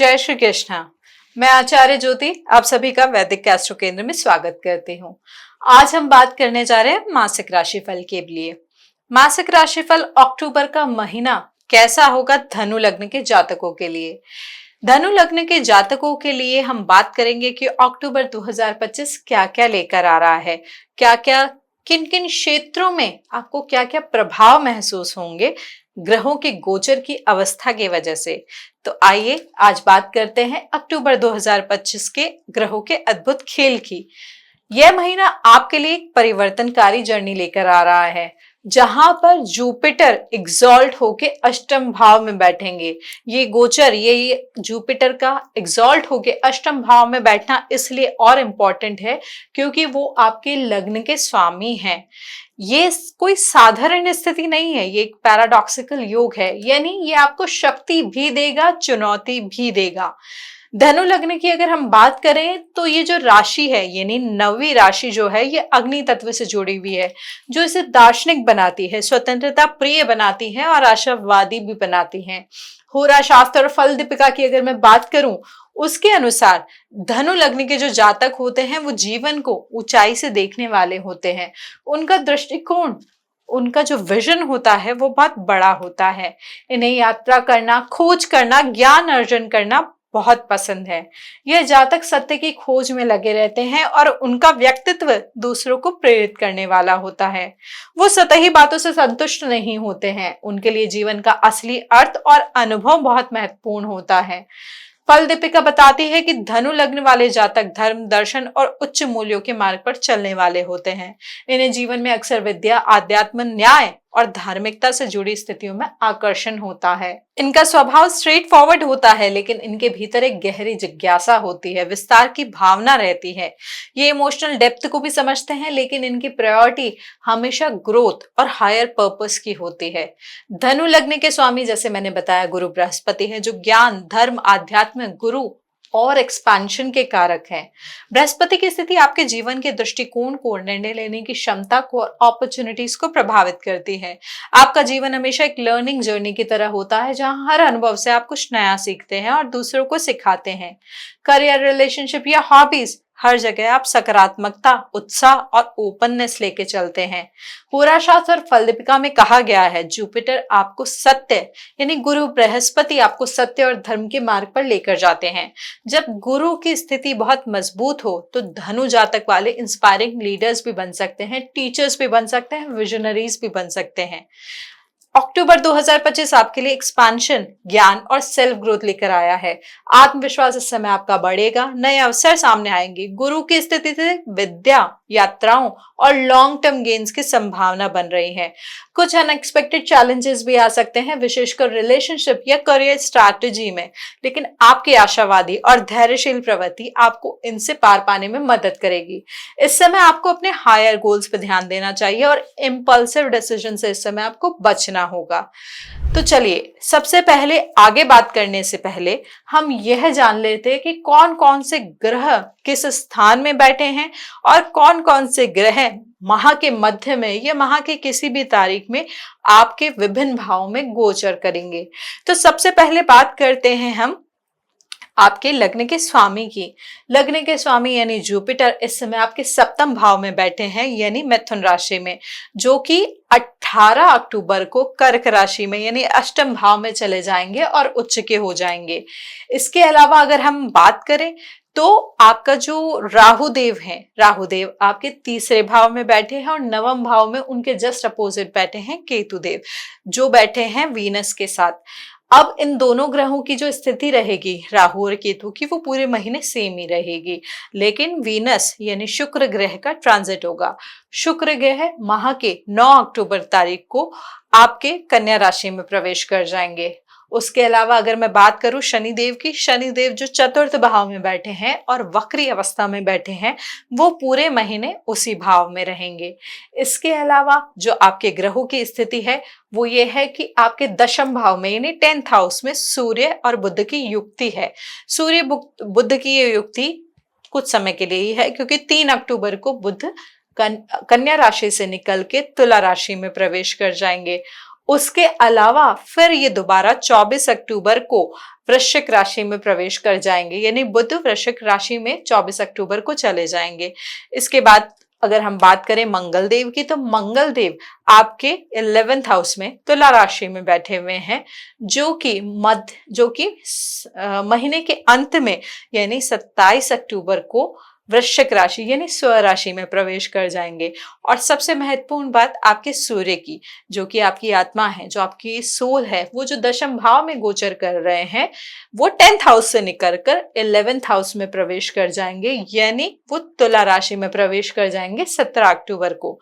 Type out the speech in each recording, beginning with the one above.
जय श्री कृष्णा। मैं आचार्य ज्योति आप सभी का वैदिक एस्ट्रो केंद्र में स्वागत करती हूँ। आज हम बात करने जा रहे हैं मासिक राशिफल के लिए। मासिक राशिफल अक्टूबर का महीना कैसा होगा धनु लग्न के जातकों के लिए। धनु लग्न के जातकों के लिए हम बात करेंगे कि अक्टूबर 2025 क्या क्या लेकर आ रहा है, क्या क्या किन किन क्षेत्रों में आपको क्या क्या प्रभाव महसूस होंगे ग्रहों के गोचर की अवस्था की वजह से। तो आइए आज बात करते हैं अक्टूबर 2025 के ग्रहों के अद्भुत खेल की। यह महीना आपके लिए एक परिवर्तनकारी जर्नी लेकर आ रहा है, जहां पर जुपिटर एग्जॉल्ट होके अष्टम भाव में बैठेंगे। ये गोचर ये जुपिटर का एग्जॉल्ट होके अष्टम भाव में बैठना इसलिए और इम्पोर्टेंट है क्योंकि वो आपके लग्न के स्वामी हैं। ये कोई साधारण स्थिति नहीं है, ये एक पैराडॉक्सिकल योग है, यानी ये आपको शक्ति भी देगा, चुनौती भी देगा। धनु लग्न की अगर हम बात करें तो ये जो राशि है यानी 9वीं राशि जो है ये अग्नि तत्व से जुड़ी हुई है, जो इसे दार्शनिक बनाती है, स्वतंत्रता प्रिय बनाती है और आशावादी भी बनाती है। होरा शास्त्र और फल दीपिका की अगर मैं बात करूं उसके अनुसार धनु लग्न के जो जातक होते हैं वो जीवन को ऊंचाई से देखने वाले होते हैं। उनका दृष्टिकोण, उनका जो विजन होता है वो बहुत बड़ा होता है। इन्हें यात्रा करना, खोज करना, ज्ञान अर्जन करना बहुत पसंद है। यह जातक सत्य की खोज में लगे रहते हैं और उनका व्यक्तित्व दूसरों को प्रेरित करने वाला होता है। वो सतही बातों से संतुष्ट नहीं होते हैं, उनके लिए जीवन का असली अर्थ और अनुभव बहुत महत्वपूर्ण होता है। फल दीपिका बताती है कि धनु लग्न वाले जातक धर्म, दर्शन और उच्च मूल्यों के मार्ग पर चलने वाले होते हैं। इन्हें जीवन में अक्सर विद्या, आध्यात्म, न्याय और धार्मिकता से जुड़ी स्थितियों में आकर्षण होता है। इनका स्वभाव स्ट्रेट फॉरवर्ड होता है, लेकिन इनके भीतर एक गहरी जिज्ञासा होती है, विस्तार की भावना रहती है। ये इमोशनल डेप्थ को भी समझते हैं, लेकिन इनकी प्रायोरिटी हमेशा ग्रोथ और हायर पर्पस की होती है। धनु लग्न के स्वामी, जैसे मैंने बताया, गुरु बृहस्पति है, जो ज्ञान, धर्म, आध्यात्म, गुरु और एक्सपेंशन के कारक हैं। बृहस्पति की स्थिति आपके जीवन के दृष्टिकोण को, निर्णय लेने की क्षमता को और अपॉर्चुनिटीज को प्रभावित करती है। आपका जीवन हमेशा एक लर्निंग जर्नी की तरह होता है, जहां हर अनुभव से आप कुछ नया सीखते हैं और दूसरों को सिखाते हैं। करियर, रिलेशनशिप या हॉबीज, हर जगह आप सकारात्मकता, उत्साह और ओपननेस लेके चलते हैं। होराशास्त्र और फल दीपिका में कहा गया है जुपिटर आपको सत्य यानी गुरु बृहस्पति आपको सत्य और धर्म के मार्ग पर लेकर जाते हैं। जब गुरु की स्थिति बहुत मजबूत हो तो धनु जातक वाले इंस्पायरिंग लीडर्स भी बन सकते हैं, टीचर्स भी बन सकते हैं, विजनरीज भी बन सकते हैं। अक्टूबर 2025 आपके लिए एक्सपांशन, ज्ञान और सेल्फ ग्रोथ लेकर आया है। आत्मविश्वास इस समय आपका बढ़ेगा, नए अवसर सामने आएंगे। गुरु की स्थिति से विद्या, यात्राओं और लॉन्ग टर्म गेन्स की संभावना बन रही है। कुछ अनएक्सपेक्टेड चैलेंजेस भी आ सकते हैं, विशेषकर रिलेशनशिप या करियर स्ट्रैटेजी में, लेकिन आपकी आशावादी और धैर्यशील प्रवृत्ति आपको इनसे पार पाने में मदद करेगी। इस समय आपको अपने हायर गोल्स पर ध्यान देना चाहिए और इम्पल्सिव डिसीजन से इस समय आपको बचना होगा। तो चलिए, सबसे पहले आगे बात करने से पहले हम यह जान लेते हैं कि कौन कौन से ग्रह किस स्थान में बैठे हैं और कौन कौन से ग्रह माह के मध्य में या माह के किसी भी तारीख में आपके विभिन्न भावों में गोचर करेंगे। तो सबसे पहले बात करते हैं हम आपके लग्न के स्वामी की। लग्न के स्वामी यानी जुपिटर इस समय आपके सप्तम भाव में बैठे हैं, यानी मिथुन राशि में, जो कि 18 अक्टूबर को कर्क राशि में यानी अष्टम भाव में चले जाएंगे और उच्च के हो जाएंगे। इसके अलावा अगर हम बात करें तो आपका जो राहुदेव है, राहुदेव आपके तीसरे भाव में बैठे हैं और नवम भाव में उनके जस्ट अपोजिट बैठे हैं केतुदेव, जो बैठे हैं वीनस के साथ। अब इन दोनों ग्रहों की जो स्थिति रहेगी राहु और केतु की, वो पूरे महीने सेम ही रहेगी, लेकिन वीनस यानी शुक्र ग्रह का ट्रांजिट होगा। शुक्र ग्रह माह के 9 अक्टूबर तारीख को आपके कन्या राशि में प्रवेश कर जाएंगे। उसके अलावा अगर मैं बात करूं शनिदेव की, शनिदेव जो चतुर्थ भाव में बैठे हैं और वक्री अवस्था में बैठे हैं, वो पूरे महीने उसी भाव में रहेंगे। इसके अलावा जो आपके ग्रहों की स्थिति है वो ये है कि आपके दशम भाव में यानी 10th हाउस में सूर्य और बुध की युक्ति है। सूर्य बुध की ये युक्ति कुछ समय के लिए ही है, क्योंकि 3 अक्टूबर को बुध कन्या राशि से निकल के तुला राशि में प्रवेश कर जाएंगे। उसके अलावा फिर ये दोबारा 24 अक्टूबर को वृश्चिक राशि में प्रवेश कर जाएंगे, यानी बुध वृश्चिक राशि में 24 अक्टूबर को चले जाएंगे। इसके बाद अगर हम बात करें मंगल देव की, तो मंगल देव आपके 11th हाउस में तुला राशि में बैठे हुए हैं, जो कि महीने के अंत में यानी 27 अक्टूबर को वृश्चिक राशि यानी स्वराशि में प्रवेश कर जाएंगे। और सबसे महत्वपूर्ण बात आपके सूर्य की, जो कि आपकी आत्मा है, जो आपकी सोल है, वो जो दशम भाव में गोचर कर रहे हैं, वो 10th हाउस से निकल कर 11th हाउस में प्रवेश कर जाएंगे, यानी वो तुला राशि में प्रवेश कर जाएंगे 17 अक्टूबर को।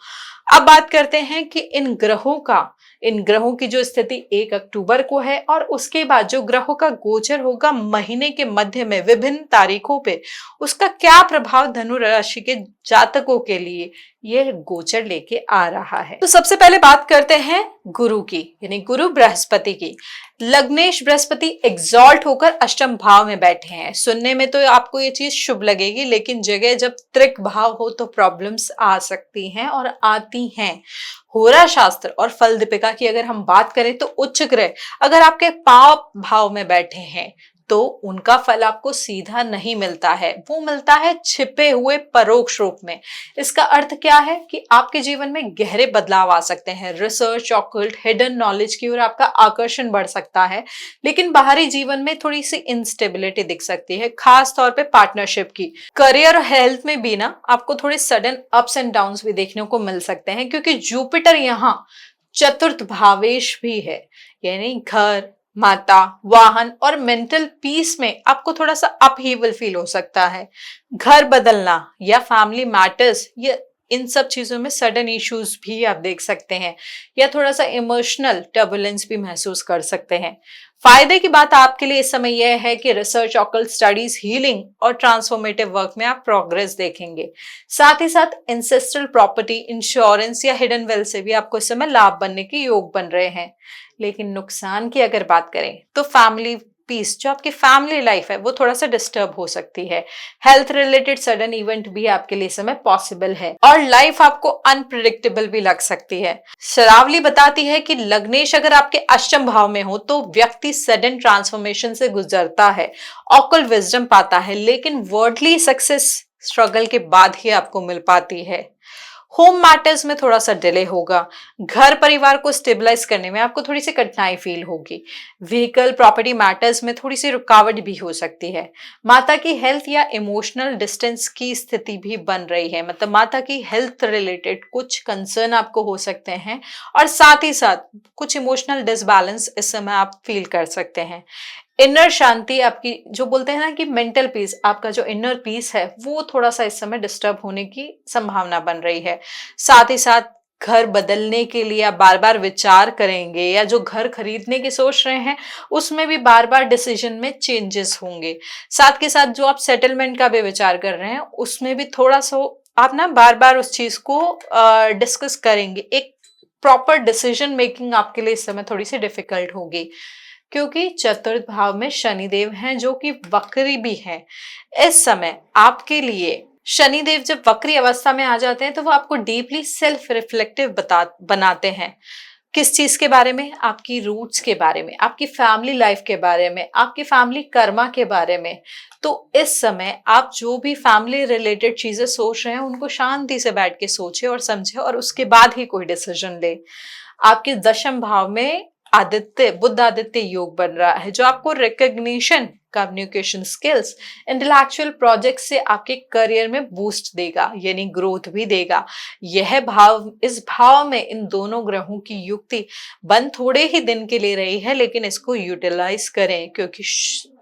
अब बात करते हैं कि इन ग्रहों की जो स्थिति 1 अक्टूबर को है, और उसके बाद जो ग्रहों का गोचर होगा महीने के मध्य में विभिन्न तारीखों पे, उसका क्या प्रभाव धनु राशि के जातकों के लिए ये गोचर लेके आ रहा है। तो सबसे पहले बात करते हैं गुरु की, यानी गुरु बृहस्पति की। लग्नेश बृहस्पति एग्जॉल्ट होकर अष्टम भाव में बैठे हैं। सुनने में तो आपको ये चीज शुभ लगेगी, लेकिन जगह जब त्रिक भाव हो तो प्रॉब्लम्स आ सकती हैं और आती हैं। होरा शास्त्र और फल दीपिका की अगर हम बात करें तो उच्च ग्रह अगर आपके पाप भाव में बैठे हैं तो उनका फल आपको सीधा नहीं मिलता है, वो मिलता है छिपे हुए परोक्ष रूप में। इसका अर्थ क्या है कि आपके जीवन में गहरे बदलाव आ सकते हैं। रिसर्च, ऑकल्ट, हिडन नॉलेज की ओर आपका आकर्षण बढ़ सकता है, लेकिन बाहरी जीवन में थोड़ी सी इंस्टेबिलिटी दिख सकती है, खास तौर पे पार्टनरशिप की। करियर और हेल्थ में भी ना आपको थोड़े सडन अप्स एंड डाउन्स भी देखने को मिल सकते हैं, क्योंकि जुपिटर यहाँ चतुर्थ भावेश भी है, यानी घर, माता, वाहन और मेंटल पीस में आपको थोड़ा सा अपहीवल फील हो सकता है। घर बदलना या फैमिली मैटर्स, ये इन सब चीजों में सडन इश्यूज भी आप देख सकते हैं, या थोड़ा सा इमोशनल टर्बुलेंस भी महसूस कर सकते हैं। फायदे की बात आपके लिए इस समय यह है कि रिसर्च, ऑकल्ट स्टडीज, हीलिंग और ट्रांसफॉर्मेटिव वर्क में आप प्रोग्रेस देखेंगे। साथ ही साथ इंसेस्ट्रल प्रॉपर्टी, इंश्योरेंस या हिडन वेल्थ से भी आपको इस समय लाभ बनने के योग बन रहे हैं। लेकिन नुकसान की अगर बात करें तो फैमिली पीस, जो आपकी फैमिली लाइफ है, वो थोड़ा सा डिस्टर्ब हो सकती है। हेल्थ रिलेटेड सडन इवेंट भी आपके लिए समय पॉसिबल है, और लाइफ आपको अनप्रिडिक्टेबल भी लग सकती है। शरावली बताती है कि लग्नेश अगर आपके अष्टम भाव में हो तो व्यक्ति सडन ट्रांसफॉर्मेशन से गुजरता है, ऑकल्ट विजडम पाता है, लेकिन वर्ल्डली सक्सेस स्ट्रगल के बाद ही आपको मिल पाती है। होम मैटर्स में थोड़ा सा डिले होगा। घर परिवार को स्टेबलाइज करने में आपको थोड़ी सी कठिनाई फील होगी। व्हीकल, प्रॉपर्टी मैटर्स में थोड़ी सी रुकावट भी हो सकती है। माता की हेल्थ या इमोशनल डिस्टेंस की स्थिति भी बन रही है, मतलब माता की हेल्थ रिलेटेड कुछ कंसर्न आपको हो सकते हैं, और साथ ही साथ कुछ इमोशनल डिसबैलेंस इस समय आप फील कर सकते हैं। इनर शांति आपकी, जो बोलते हैं ना कि मेंटल पीस, आपका जो इनर पीस है वो थोड़ा सा इस समय डिस्टर्ब होने की संभावना बन रही है। साथ ही साथ घर बदलने के लिए आप बार बार विचार करेंगे, या जो घर खरीदने की सोच रहे हैं उसमें भी बार बार डिसीजन में चेंजेस होंगे। साथ के साथ जो आप सेटलमेंट का भी विचार कर रहे हैं उसमें भी थोड़ा सा आप ना बार बार उस चीज को डिस्कस करेंगे। एक प्रॉपर डिसीजन मेकिंग आपके लिए इस समय थोड़ी सी डिफिकल्ट होगी, क्योंकि चतुर्थ भाव में शनिदेव हैं जो कि वक्री भी हैं। इस समय आपके लिए शनिदेव जब वक्री अवस्था में आ जाते हैं तो वो आपको डीपली सेल्फ रिफ्लेक्टिव बनाते हैं। किस चीज के बारे में? आपकी रूट्स के बारे में, आपकी फैमिली लाइफ के बारे में, आपकी फैमिली कर्मा के बारे में। तो इस समय आप जो भी फैमिली रिलेटेड चीजें सोच रहे हैं उनको शांति से बैठ के सोचे और समझे, और उसके बाद ही कोई डिसीजन ले। आपके दशम भाव में बुध आदित्य योग बन रहा है, जो आपको recognition, communication skills, intellectual project से आपके करियर में बूस्ट देगा, यानी ग्रोथ भी देगा। इस भाव में इन दोनों ग्रहों की युक्ति बन थोड़े ही दिन के लिए रही है, लेकिन इसको यूटिलाइज करें, क्योंकि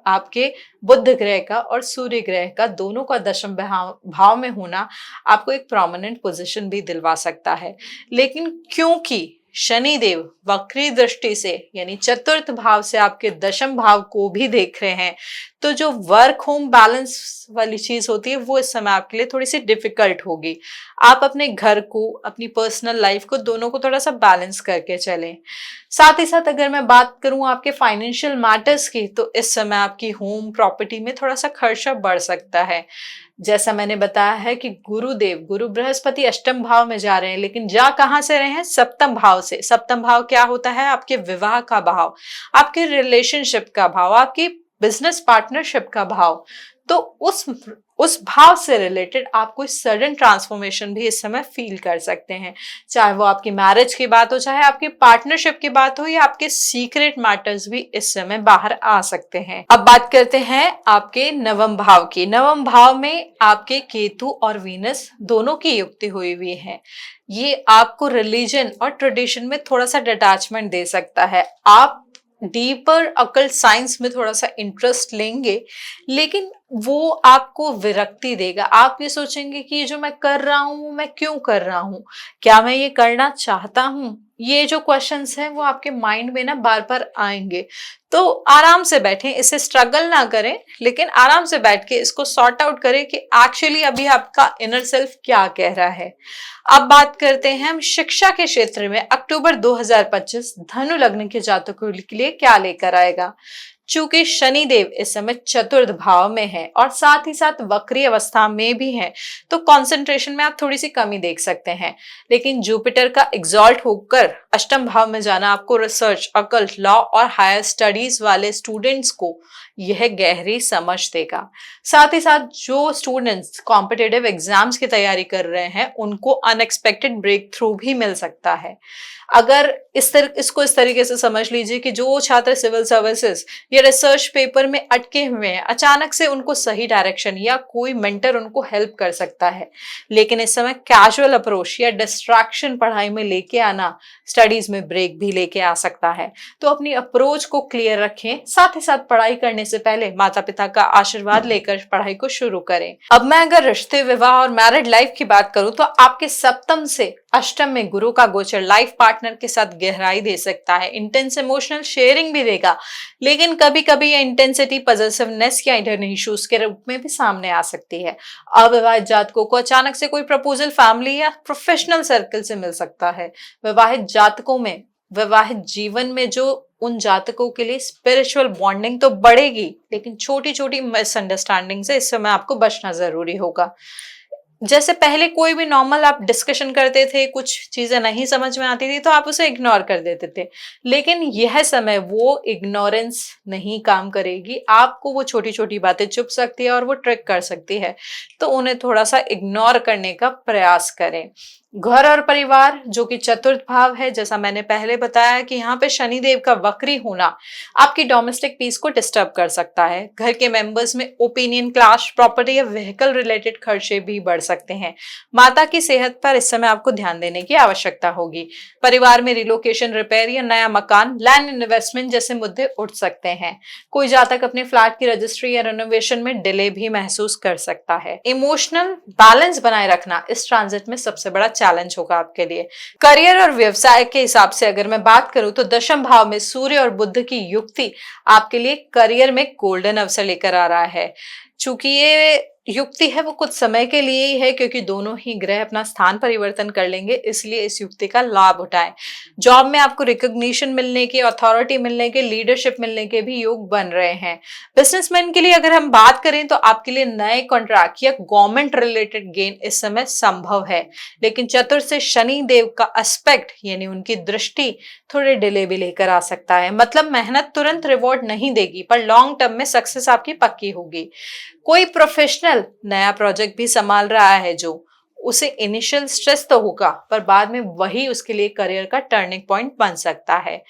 आपके बुध ग्रह का और सूर्य ग्रह का दोनों का दशम भाव में होना आपको एक प्रोमिनेंट पोजीशन भी दिलवा सकता है। लेकिन क्योंकि शनिदेव वक्री दृष्टि से यानी चतुर्थ भाव से आपके दशम भाव को भी देख रहे हैं, तो जो वर्क होम बैलेंस वाली चीज होती है वो इस समय आपके लिए थोड़ी सी डिफिकल्ट होगी। आप अपने घर को, अपनी पर्सनल लाइफ को, दोनों को थोड़ा सा बैलेंस करके चलें। साथ ही साथ अगर मैं बात करूं आपके फाइनेंशियल मैटर्स की, तो इस समय आपकी होम प्रॉपर्टी में थोड़ा सा खर्चा बढ़ सकता है। जैसा मैंने बताया है कि गुरु बृहस्पति अष्टम भाव में जा रहे हैं, लेकिन जा कहां से रहे हैं? सप्तम भाव से। सप्तम भाव क्या होता है? आपके विवाह का भाव, आपके रिलेशनशिप का भाव, आपकी बिजनेस पार्टनरशिप का भाव, तो उस भाव से रिलेटेड आप कोई सडन ट्रांसफॉर्मेशन भी इस समय फील कर सकते हैं, चाहे वो आपकी मैरिज की बात हो, चाहे आपकी पार्टनरशिप की बात हो, या आपके सीक्रेट मैटर्स भी इस समय बाहर आ सकते हैं। अब बात करते हैं आपके नवम भाव की। नवम भाव में आपके केतु और वीनस दोनों की युक्ति हुई है। ये आपको रिलीजन और ट्रेडिशन में थोड़ा सा डिटैचमेंट दे सकता है। आप डीपर अकल्ट साइंस में थोड़ा सा इंटरेस्ट लेंगे, लेकिन वो आपको विरक्ति देगा। आप ये सोचेंगे कि ये जो मैं कर रहा हूं, मैं क्यों कर रहा हूं, क्या मैं ये करना चाहता हूं? ये जो क्वेश्चंस हैं वो आपके माइंड में ना बार बार आएंगे। तो आराम से बैठें, इसे स्ट्रगल ना करें, लेकिन आराम से बैठ के इसको सॉर्ट आउट करें कि एक्चुअली अभी आपका इनर सेल्फ क्या कह रहा है। अब बात करते हैं हम शिक्षा के क्षेत्र में अक्टूबर 2025 धनु लग्न के जातकों के लिए क्या लेकर आएगा। चूंकि शनिदेव इस समय चतुर्थ भाव में है और साथ ही साथ वक्री अवस्था में भी है, तो कंसंट्रेशन में आप थोड़ी सी कमी देख सकते हैं। लेकिन जुपिटर का एग्जॉल्ट होकर अष्टम भाव में जाना आपको रिसर्च, अकल्ट, लॉ और हायर स्टडीज वाले स्टूडेंट्स को यह गहरी समझ देगा। साथ ही साथ जो स्टूडेंट्स कॉम्पिटिटिव एग्जाम्स की तैयारी कर रहे हैं, उनको अनएक्सपेक्टेड ब्रेक थ्रू भी मिल सकता है। अगर इसको इस तरीके से समझ लीजिए कि जो छात्र सिविल सर्विसेज या रिसर्च पेपर में अटके हुए हैं, अचानक से उनको सही डायरेक्शन या कोई मेंटर उनको हेल्प कर सकता है। लेकिन इस समय कैजुअल अप्रोच या डिस्ट्रैक्शन पढ़ाई में लेके आना स्टडीज में ब्रेक भी लेके आ सकता है। तो अपनी अप्रोच को क्लियर रखें, साथ ही साथ पढ़ाई करने से पहले माता पिता का आशीर्वाद लेकर पढ़ाई को शुरू करें। अब मैं अगर रिश्ते, विवाह और मैरिड लाइफ की बात करूं, तो आपके सप्तम से अष्टम में गुरु का गोचर लाइफ पार्टनर के साथ गहराई दे सकता है, इंटेंस इमोशनल शेयरिंग भी देगा। लेकिन कभी कभी ये इंटेंसिटी पॉजिटिवनेस या इंटरनल इश्यूज के रूप में भी सामने आ सकती है। अविवाहित जातकों को अचानक से कोई प्रपोजल फैमिली या प्रोफेशनल सर्कल से मिल सकता है। विवाहित जातकों में वैवाहिक जीवन में जो उन जातकों के लिए स्पिरिचुअल बॉन्डिंग तो बढ़ेगी, लेकिन छोटी छोटी मिसअंडरस्टैंडिंग से इस समय आपको बचना जरूरी होगा। जैसे पहले कोई भी नॉर्मल आप डिस्कशन करते थे, कुछ चीजें नहीं समझ में आती थी तो आप उसे इग्नोर कर देते थे, लेकिन यह समय वो इग्नोरेंस नहीं काम करेगी। आपको वो छोटी छोटी बातें चुप सकती है और वो ट्रिक कर सकती है, तो उन्हें थोड़ा सा इग्नोर करने का प्रयास करें। घर और परिवार जो कि चतुर्थ भाव है, जैसा मैंने पहले बताया कि यहाँ पे शनिदेव का वक्री होना आपकी डोमेस्टिक पीस को डिस्टर्ब कर सकता है। घर के मेंबर्स में ओपिनियन क्लैश, प्रॉपर्टी या व्हीकल रिलेटेड खर्चे भी बढ़ सकते हैं। माता की सेहत पर इस समय आपको ध्यान देने की आवश्यकता होगी। परिवार में रिलोकेशन, रिपेयर या नया मकान, लैंड इन्वेस्टमेंट जैसे मुद्दे उठ सकते हैं। कोई जातक अपने फ्लैट की रजिस्ट्री या रेनोवेशन में डिले भी महसूस कर सकता है। इमोशनल बैलेंस बनाए रखना इस ट्रांजिट में सबसे बड़ा चैलेंज होगा आपके लिए। करियर और व्यवसाय के हिसाब से अगर मैं बात करूं, तो दशम भाव में सूर्य और बुध की युक्ति आपके लिए करियर में गोल्डन अवसर लेकर आ रहा है। चूंकि ये युक्ति है वो कुछ समय के लिए ही है, क्योंकि दोनों ही ग्रह अपना स्थान परिवर्तन कर लेंगे, इसलिए इस युक्ति का लाभ उठाएं। जॉब में आपको रिकॉग्निशन मिलने के, अथॉरिटी मिलने के, लीडरशिप मिलने के भी योग बन रहे हैं। बिजनेसमैन के लिए अगर हम बात करें, तो आपके लिए नए कॉन्ट्रैक्ट या गवर्नमेंट रिलेटेड गेन इस समय संभव है। लेकिन चतुर्थ से शनि देव का एस्पेक्ट यानी उनकी दृष्टि थोड़े डिले भी लेकर आ सकता है। मतलब मेहनत तुरंत रिवॉर्ड नहीं देगी, पर लॉन्ग टर्म में सक्सेस आपकी पक्की होगी। कोई प्रोफेशनल नया प्रोजेक्ट भी संभाल रहा है, जो उसे इनिशियल स्ट्रेस तो होगा, पर बाद में वही उसके लिए करियर का टर्निंग पॉइंट बन सकता है।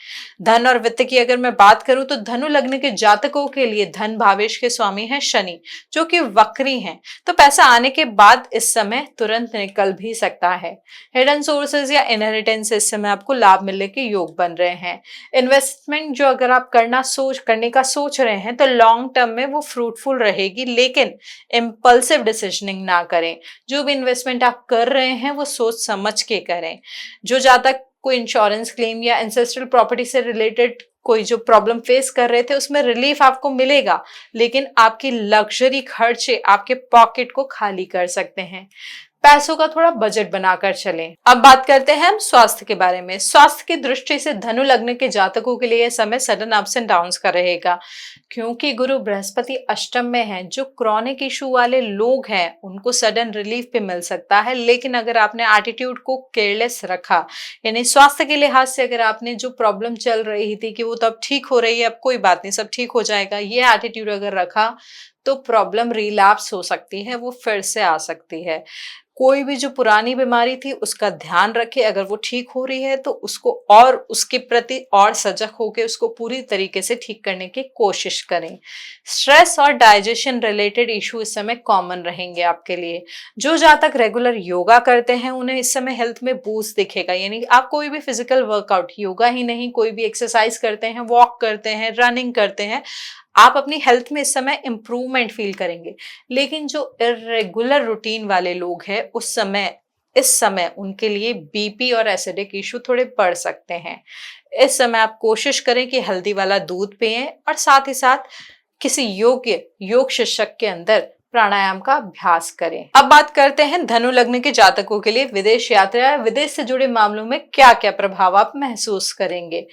धन और वित्त की अगर मैं बात करूं, तो धनु लग्न के जातकों के लिए धन भावेश के स्वामी है शनि, जो कि वक्री हैं, तो पैसा आने के बाद इस समय तुरंत निकल भी सकता है। हिडन सोर्सेज या इनहेरिटेंस इस समय आपको लाभ मिलने के योग बन रहे हैं। इन्वेस्टमेंट जो अगर आप करने का सोच रहे हैं, तो लॉन्ग टर्म में वो फ्रूटफुल रहेगी, लेकिन इम्पल्सिव डिसीजनिंग ना करें। जो भी इन्वेस्टमेंट आप कर रहे हैं वो सोच समझ के करें। जो जातक कोई इंश्योरेंस क्लेम या एंसेस्ट्रल प्रॉपर्टी से रिलेटेड कोई जो प्रॉब्लम फेस कर रहे थे, उसमें रिलीफ आपको मिलेगा, लेकिन आपकी लग्जरी खर्चे आपके पॉकेट को खाली कर सकते हैं। पैसों का थोड़ा बजट बनाकर चलें। अब बात करते हैं हम स्वास्थ्य के बारे में। स्वास्थ्य की दृष्टि से धनु लग्न के जातकों के लिए यह समय सडन अप्स एंड डाउन्स का रहेगा, क्योंकि गुरु बृहस्पति अष्टम में है। जो क्रॉनिक इशू वाले लोग हैं उनको सडन रिलीफ भी मिल सकता है, लेकिन अगर आपने एटीट्यूड को केयरलेस रखा, यानी स्वास्थ्य के लिहाज से अगर आपने जो प्रॉब्लम चल रही थी कि वो तो अब ठीक हो रही है, अब कोई बात नहीं, सब ठीक हो जाएगा, ये एटीट्यूड अगर रखा तो प्रॉब्लम रिलैप्स हो सकती है, वो फिर से आ सकती है। कोई भी जो पुरानी बीमारी थी उसका ध्यान रखें, अगर वो ठीक हो रही है तो उसको और उसके प्रति और सजग होकर उसको पूरी तरीके से ठीक करने की कोशिश करें। स्ट्रेस और डाइजेशन रिलेटेड इशू इस समय कॉमन रहेंगे आपके लिए। जो जातक रेगुलर योगा करते हैं उन्हें इस समय हेल्थ में बूस्ट दिखेगा, यानी आप कोई भी फिजिकल वर्कआउट, योगा ही नहीं, कोई भी एक्सरसाइज करते हैं, वॉक करते हैं, रनिंग करते हैं, आप अपनी हेल्थ में इस समय इंप्रूवमेंट फील करेंगे। लेकिन जो इरेगुलर रूटीन वाले लोग हैं इस समय उनके लिए बीपी और एसिडिक इशू थोड़े बढ़ सकते हैं। इस समय आप कोशिश करें कि हल्दी वाला दूध पिएं और साथ ही साथ किसी योग शिक्षक के अंदर प्राणायाम का अभ्यास करें। अब बात करते हैं धनु लग्न के जातकों के लिए विदेश यात्रा, विदेश से जुड़े मामलों में क्या क्या प्रभाव आप महसूस करेंगे।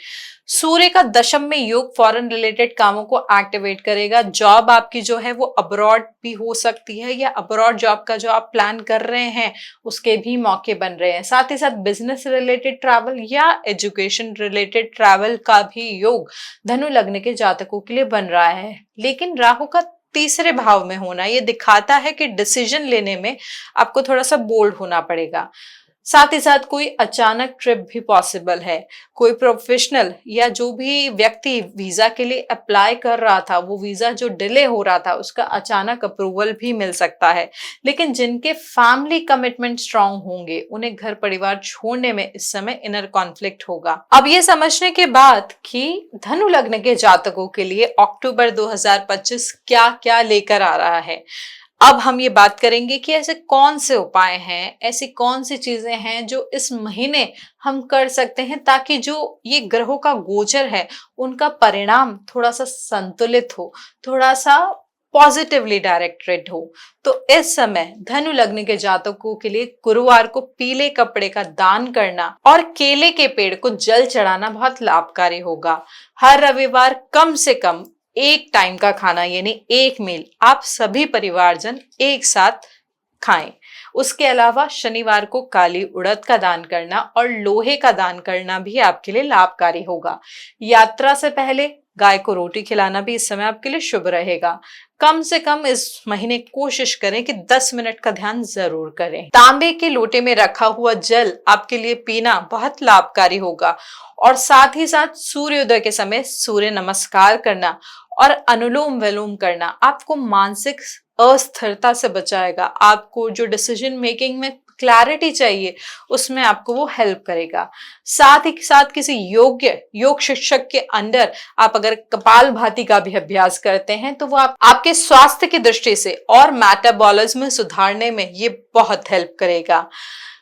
सूर्य का दशम में योग फॉरेन रिलेटेड कामों को एक्टिवेट करेगा। जॉब आपकी जो है वो अब्रॉड भी हो सकती है, या अब्रॉड जॉब का जो आप प्लान कर रहे हैं उसके भी मौके बन रहे हैं। साथ ही साथ बिजनेस रिलेटेड ट्रैवल या एजुकेशन रिलेटेड ट्रैवल का भी योग धनु लग्न के जातकों के लिए बन रहा है। लेकिन राहु का तीसरे भाव में होना ये दिखाता है कि डिसीजन लेने में आपको थोड़ा सा बोल्ड होना पड़ेगा। साथ ही साथ कोई अचानक ट्रिप भी पॉसिबल है। कोई प्रोफेशनल या जो भी व्यक्ति वीजा के लिए अप्लाई कर रहा था, वो वीजा जो डिले हो रहा था उसका अचानक अप्रूवल भी मिल सकता है। लेकिन जिनके फैमिली कमिटमेंट स्ट्रांग होंगे उन्हें घर परिवार छोड़ने में इस समय इनर कॉन्फ्लिक्ट होगा। अब ये समझने के बाद कि धनु लग्न के जातकों के लिए अक्टूबर 2025 क्या क्या लेकर आ रहा है, अब हम ये बात करेंगे कि ऐसे कौन से उपाय हैं, ऐसी कौन सी चीजें हैं जो इस महीने हम कर सकते हैं ताकि जो ये ग्रहों का गोचर है उनका परिणाम थोड़ा सा संतुलित हो, थोड़ा सा पॉजिटिवली डायरेक्टेड हो। तो इस समय धनु लग्न के जातकों के लिए गुरुवार को पीले कपड़े का दान करना और केले के पेड़ को जल चढ़ाना बहुत लाभकारी होगा। हर रविवार कम से कम एक टाइम का खाना यानी एक मील आप सभी परिवारजन एक साथ खाएं। उसके अलावा शनिवार को काली उड़द का दान करना और लोहे का दान करना भी आपके लिए लाभकारी होगा। यात्रा से पहले गाय को रोटी खिलाना भी इस समय आपके लिए शुभ रहेगा। कम से कम इस महीने कोशिश करें कि 10 मिनट का ध्यान जरूर करें। तांबे के लोटे में रखा हुआ जल आपके लिए पीना बहुत लाभकारी होगा। और साथ ही साथ सूर्योदय के समय सूर्य नमस्कार करना और अनुलोम विलोम करना आपको मानसिक अस्थिरता से बचाएगा। आपको जो डिसीजन मेकिंग में क्लैरिटी चाहिए उसमें आपको वो हेल्प करेगा। साथ ही साथ किसी योग शिक्षक के अंडर आप अगर कपालभाति का भी अभ्यास करते हैं तो वो आपके स्वास्थ्य की दृष्टि से और मेटाबॉलिज्म में सुधारने में ये बहुत हेल्प करेगा।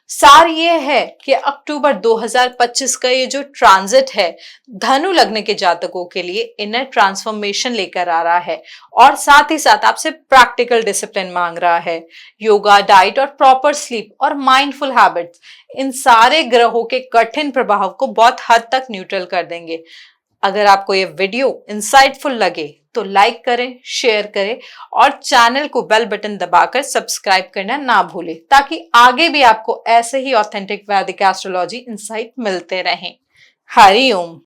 सार ये है कि अक्टूबर 2025 का ये जो ट्रांजिट है धनु लग्न के जातकों के लिए इनर ट्रांसफॉर्मेशन लेकर आ रहा है और साथ ही साथ आपसे प्रैक्टिकल डिसिप्लिन मांग रहा है। योगा, डाइट और प्रॉपर स्लीप और माइंडफुल हैबिट्स इन सारे ग्रहों के कठिन प्रभाव को बहुत हद तक न्यूट्रल कर देंगे। अगर आपको ये वीडियो इंसाइटफुल लगे तो लाइक करें, शेयर करें और चैनल को बेल बटन दबाकर सब्सक्राइब करना ना भूलें ताकि आगे भी आपको ऐसे ही ऑथेंटिक वैदिक एस्ट्रोलॉजी इंसाइट मिलते रहें। हरि ओम।